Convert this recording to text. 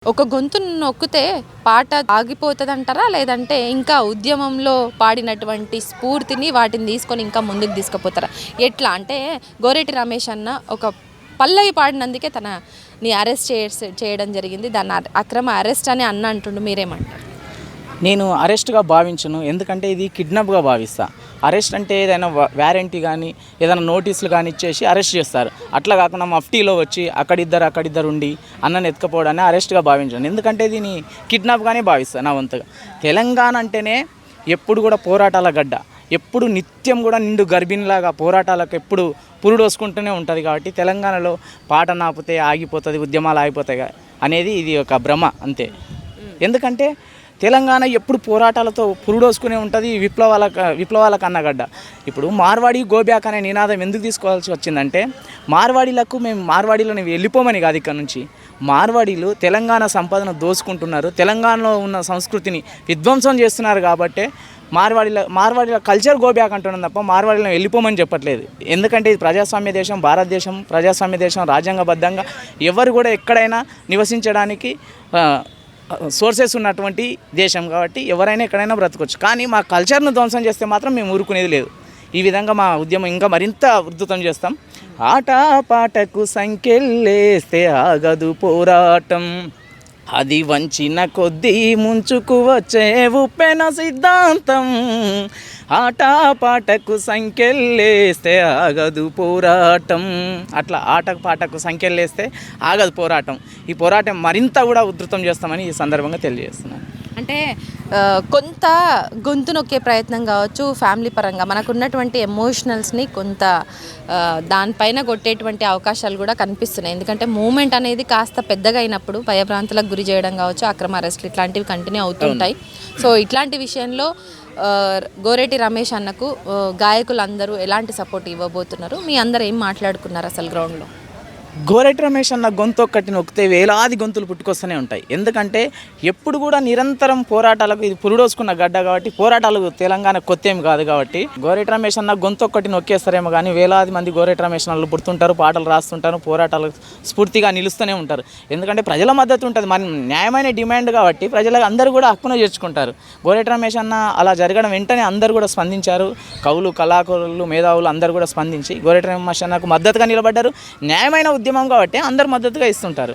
ఒక గొంతును నొక్కితే పాట ఆగిపోతదంటారా? లేదంటే ఇంకా ఉద్యమంలో పాడినటువంటి స్ఫూర్తిని వాటిని తీసుకొని ఇంకా ముందుకు తీసుకుపోతారా? ఎట్లా అంటే గోరేటి రమేష్ అన్న ఒక పల్లవి పాడినందుకే తనని అరెస్ట్ చేయడం జరిగింది. దాన్ని అక్రమ అరెస్ట్ అని అన్న అంటుండు. మీరేమంటారు? నేను అరెస్ట్గా భావించను. ఎందుకంటే ఇది కిడ్నాప్గా భావిస్తా. అరెస్ట్ అంటే ఏదైనా వారెంటీ కానీ ఏదైనా నోటీసులు కానీ ఇచ్చేసి అరెస్ట్ చేస్తారు. అట్లా కాకుండా మఫ్టీలో వచ్చి అక్కడిద్దరు ఉండి అన్నని ఎత్తుకపోవడాన్ని అరెస్ట్గా భావించను. ఎందుకంటే దీన్ని కిడ్నాప్గానే భావిస్తాను నా వంతుగా. తెలంగాణ అంటేనే ఎప్పుడు కూడా పోరాటాల గడ్డ, ఎప్పుడు నిత్యం కూడా నిండు గర్భిణిలాగా పోరాటాలకు ఎప్పుడు పురుడోసుకుంటూనే ఉంటుంది. కాబట్టి తెలంగాణలో పాట నాపితే ఆగిపోతుంది, ఉద్యమాలు ఆగిపోతాయి అనేది ఇది ఒక భ్రమ అంతే. ఎందుకంటే తెలంగాణ ఎప్పుడు పోరాటాలతో పురుడోసుకునే ఉంటుంది. విప్లవాల కన్నగడ్డ. ఇప్పుడు మార్వాడి గోబ్యాక్ అనే నినాదం ఎందుకు తీసుకోవాల్సి వచ్చిందంటే మార్వాడీలకు మేము మార్వాడీలను వెళ్ళిపోమని కాదు. ఇక్కడ నుంచి మార్వాడీలు తెలంగాణ సంపదను దోసుకుంటున్నారు, తెలంగాణలో ఉన్న సంస్కృతిని విధ్వంసం చేస్తున్నారు. కాబట్టి మార్వాడీల కల్చర్ గోబ్యాక్ అంటున్నాం తప్ప మార్వాడీలను వెళ్ళిపోమని చెప్పట్లేదు. ఎందుకంటే ఇది ప్రజాస్వామ్య దేశం, భారతదేశం ప్రజాస్వామ్య దేశం, రాజ్యాంగబద్ధంగా ఎవరు కూడా ఎక్కడైనా నివసించడానికి సోర్సెస్ ఉన్నటువంటి దేశం. కాబట్టి ఎవరైనా ఎక్కడైనా బ్రతకొచ్చు. కానీ మా కల్చర్ను ధ్వంసం చేస్తే మాత్రం మేము ఊరుకునేది లేదు. ఈ విధంగా మా ఉద్యమం ఇంకా మరింత ఉధృతం చేస్తాం. ఆట పాటకు సంఖ్యలేస్తే ఆగదు పోరాటం, అది వంచిన కొద్దీ ముంచుకు వచ్చే ఉప్పెన సిద్ధాంతం. ఆట పాటకు సంఖ్యలేస్తే ఆగదు పోరాటం. అట్లా ఆటకు పాటకు సంఖ్యలేస్తే ఆగదు పోరాటం. ఈ పోరాటం మరింత కూడా ఉధృతం చేస్తామని ఈ సందర్భంగా తెలియజేస్తున్నాను. అంటే కొంత గొంతు నొక్కే ప్రయత్నం కావచ్చు, ఫ్యామిలీ పరంగా మనకున్నటువంటి ఎమోషనల్స్ని కొంత దానిపైన కొట్టేటువంటి అవకాశాలు కూడా కనిపిస్తున్నాయి. ఎందుకంటే మూమెంట్ అనేది కాస్త పెద్దగా అయినప్పుడు భయభ్రాంతులకు గురి చేయడం కావచ్చు, అక్రమ అరెస్టులు ఇట్లాంటివి కంటిన్యూ అవుతుంటాయి. సో ఇట్లాంటి విషయంలో గోరేటి రమేష్ అన్నకు గాయకులందరూ ఎలాంటి సపోర్ట్ ఇవ్వబోతున్నారు? మీ అందరూ ఏం మాట్లాడుకున్నారు అసలు గ్రౌండ్లో? గోరేటి రమేష్ అన్న గొంతు ఒక్కటి నొక్కితే వేలాది గొంతులు పుట్టుకొస్తూనే ఉంటాయి. ఎందుకంటే ఎప్పుడు కూడా నిరంతరం పోరాటాలకు ఇది పురుడోసుకున్న గడ్డ. కాబట్టి పోరాటాలు తెలంగాణ కొత్త ఏమి కాదు. కాబట్టి గోరేటి రమేష్ అన్న గొంతు ఒక్కటి నొక్కేస్తారేమో కానీ వేలాది మంది గోరేటి రమేష్ అన్నలు పుడుతుంటారు, పాటలు రాస్తుంటారు, పోరాటాలు స్ఫూర్తిగా నిలుస్తూనే ఉంటారు. ఎందుకంటే ప్రజల మద్దతు ఉంటుంది, మన న్యాయమైన డిమాండ్. కాబట్టి ప్రజలకు అందరూ కూడా హక్కును చేర్చుకుంటారు. గోరేటి రమేష్ అన్న అలా జరగడం వెంటనే అందరూ కూడా స్పందించారు. కవులు, కళాకారులు, మేధావులు అందరూ కూడా స్పందించి గోరేటి రమేష్ అన్నకు మద్దతుగా నిలబడ్డారు. న్యాయమైన ఉద్యమం కాబట్టి అందరు మద్దతుగా ఇస్తుంటారు.